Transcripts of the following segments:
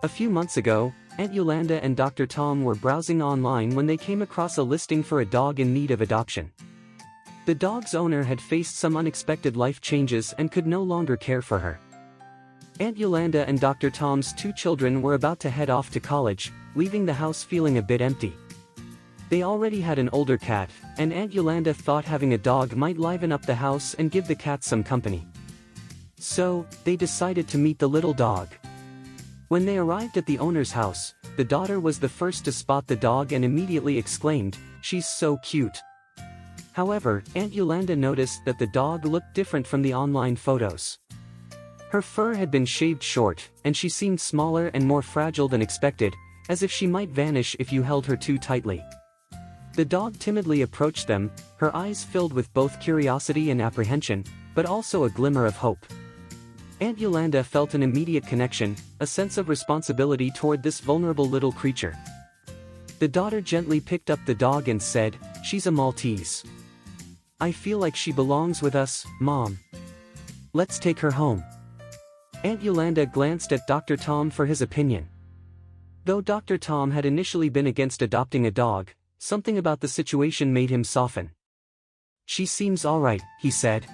A few months ago, Aunt Yulanda and Dr. Tom were browsing online when they came across a listing for a dog in need of adoption. The dog's owner had faced some unexpected life changes and could no longer care for her. Aunt Yulanda and Dr. Tom's two children were about to head off to college, leaving the house feeling a bit empty. They already had an older cat, and Aunt Yulanda thought having a dog might liven up the house and give the cat some company. So, they decided to meet the little dog. When they arrived at the owner's house, the daughter was the first to spot the dog and immediately exclaimed, "She's so cute." However, Aunt Yulanda noticed that the dog looked different from the online photos. Her fur had been shaved short, and she seemed smaller and more fragile than expected, as if she might vanish if you held her too tightly. The dog timidly approached them, her eyes filled with both curiosity and apprehension, but also a glimmer of hope. Aunt Yulanda felt an immediate connection, a sense of responsibility toward this vulnerable little creature. The daughter gently picked up the dog and said, "She's a Maltese. I feel like she belongs with us, Mom. Let's take her home." Aunt Yulanda glanced at Dr. Tom for his opinion. Though Dr. Tom had initially been against adopting a dog, something about the situation made him soften. "She seems alright," he said.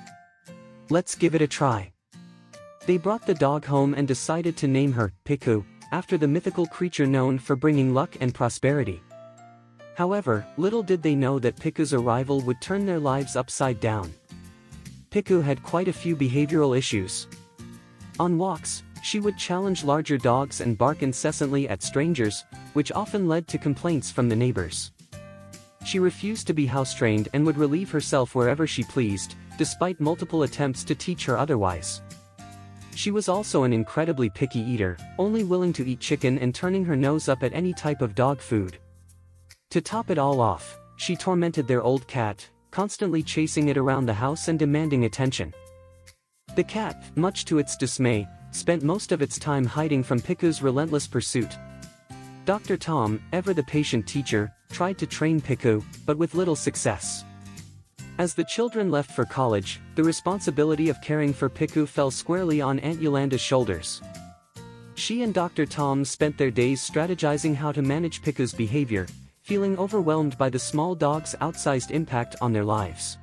"Let's give it a try." They brought the dog home and decided to name her Pichu, after the mythical creature known for bringing luck and prosperity. However, little did they know that Pichu's arrival would turn their lives upside down. Pichu had quite a few behavioral issues. On walks, she would challenge larger dogs and bark incessantly at strangers, which often led to complaints from the neighbors. She refused to be house-trained and would relieve herself wherever she pleased, despite multiple attempts to teach her otherwise. She was also an incredibly picky eater, only willing to eat chicken and turning her nose up at any type of dog food. To top it all off, she tormented their old cat, constantly chasing it around the house and demanding attention. The cat, much to its dismay, spent most of its time hiding from Pichu's relentless pursuit. Dr. Tom, ever the patient teacher, tried to train Pichu, but with little success. As the children left for college, the responsibility of caring for Pichu fell squarely on Aunt Yulanda's shoulders. She and Dr. Tom spent their days strategizing how to manage Pichu's behavior, feeling overwhelmed by the small dog's outsized impact on their lives.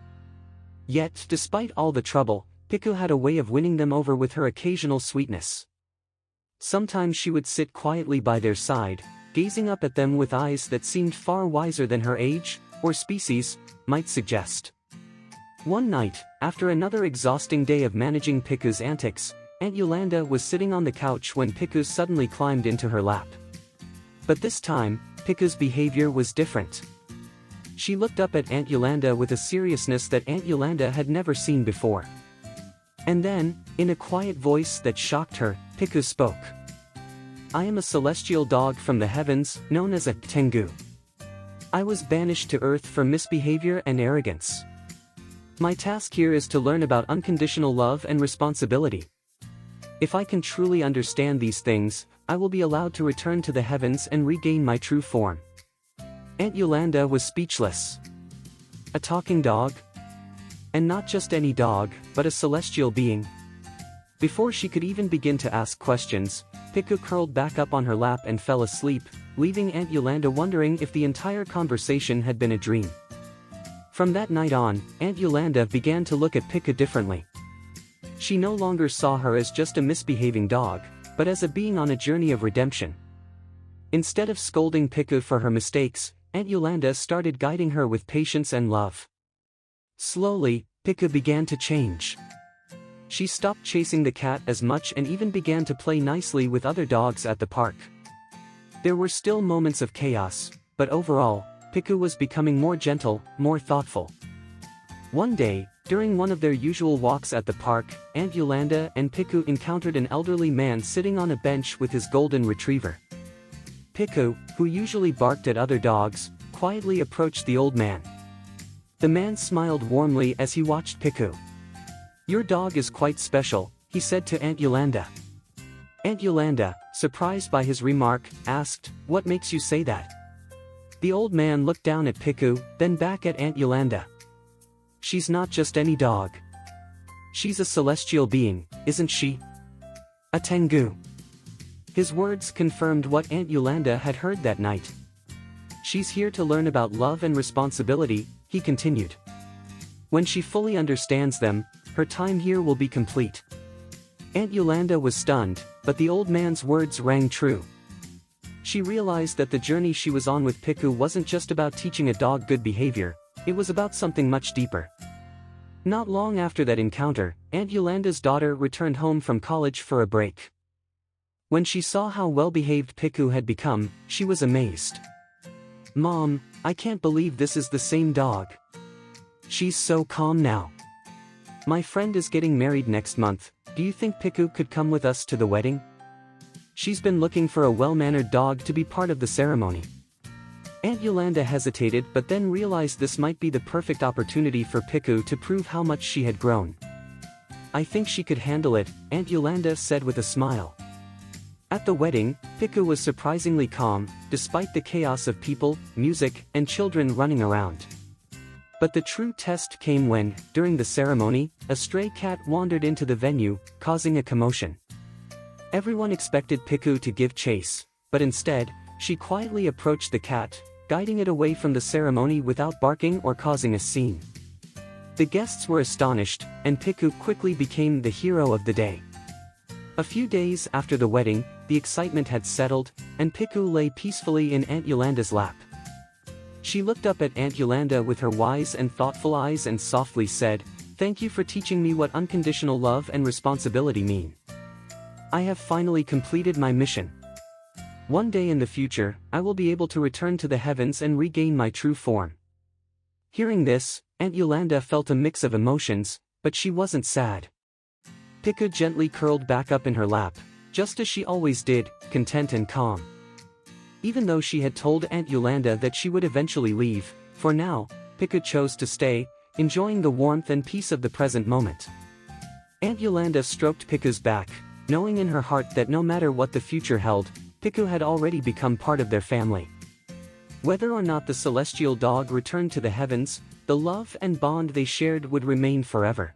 Yet, despite all the trouble, Pichu had a way of winning them over with her occasional sweetness. Sometimes she would sit quietly by their side, gazing up at them with eyes that seemed far wiser than her age, or species, might suggest. One night, after another exhausting day of managing Pichu's antics, Aunt Yulanda was sitting on the couch when Pichu suddenly climbed into her lap. But this time, Pichu's behavior was different. She looked up at Aunt Yulanda with a seriousness that Aunt Yulanda had never seen before. And then, in a quiet voice that shocked her, Pichu spoke. "I am a celestial dog from the heavens, known as a tengu. I was banished to earth for misbehavior and arrogance. My task here is to learn about unconditional love and responsibility. If I can truly understand these things, I will be allowed to return to the heavens and regain my true form." Aunt Yulanda was speechless. A talking dog? And not just any dog, but a celestial being. Before she could even begin to ask questions, Pichu curled back up on her lap and fell asleep, leaving Aunt Yulanda wondering if the entire conversation had been a dream. From that night on, Aunt Yulanda began to look at Pichu differently. She no longer saw her as just a misbehaving dog, but as a being on a journey of redemption. Instead of scolding Pichu for her mistakes, Aunt Yulanda started guiding her with patience and love. Slowly, Pichu began to change. She stopped chasing the cat as much and even began to play nicely with other dogs at the park. There were still moments of chaos, but overall, Pichu was becoming more gentle, more thoughtful. One day, during one of their usual walks at the park, Aunt Yulanda and Pichu encountered an elderly man sitting on a bench with his golden retriever. Pichu, who usually barked at other dogs, quietly approached the old man. The man smiled warmly as he watched Pichu. "Your dog is quite special," he said to Aunt Yulanda. Aunt Yulanda, surprised by his remark, asked, "What makes you say that?" The old man looked down at Pichu, then back at Aunt Yulanda. "She's not just any dog. She's a celestial being, isn't she? A tengu. His words confirmed what Aunt Yulanda had heard that night. "She's here to learn about love and responsibility," he continued. "When she fully understands them, her time here will be complete." Aunt Yulanda was stunned, but the old man's words rang true. She realized that the journey she was on with Pichu wasn't just about teaching a dog good behavior, it was about something much deeper. Not long after that encounter, Aunt Yulanda's daughter returned home from college for a break. When she saw how well-behaved Pichu had become, she was amazed. "Mom, I can't believe this is the same dog. She's so calm now. My friend is getting married next month. Do you think Pichu could come with us to the wedding? She's been looking for a well-mannered dog to be part of the ceremony." Aunt Yulanda hesitated but then realized this might be the perfect opportunity for Pichu to prove how much she had grown. "I think she could handle it," Aunt Yulanda said with a smile. At the wedding, Pichu was surprisingly calm, despite the chaos of people, music, and children running around. But the true test came when, during the ceremony, a stray cat wandered into the venue, causing a commotion. Everyone expected Pichu to give chase, but instead, she quietly approached the cat, guiding it away from the ceremony without barking or causing a scene. The guests were astonished, and Pichu quickly became the hero of the day. A few days after the wedding, the excitement had settled, and Pichu lay peacefully in Aunt Yulanda's lap. She looked up at Aunt Yulanda with her wise and thoughtful eyes and softly said, "Thank you for teaching me what unconditional love and responsibility mean. I have finally completed my mission. One day in the future, I will be able to return to the heavens and regain my true form." Hearing this, Aunt Yulanda felt a mix of emotions, but she wasn't sad. Pichu gently curled back up in her lap, just as she always did, content and calm. Even though she had told Aunt Yulanda that she would eventually leave, for now, Pichu chose to stay, enjoying the warmth and peace of the present moment. Aunt Yulanda stroked Pichu's back, knowing in her heart that no matter what the future held, Pichu had already become part of their family. Whether or not the celestial dog returned to the heavens, the love and bond they shared would remain forever.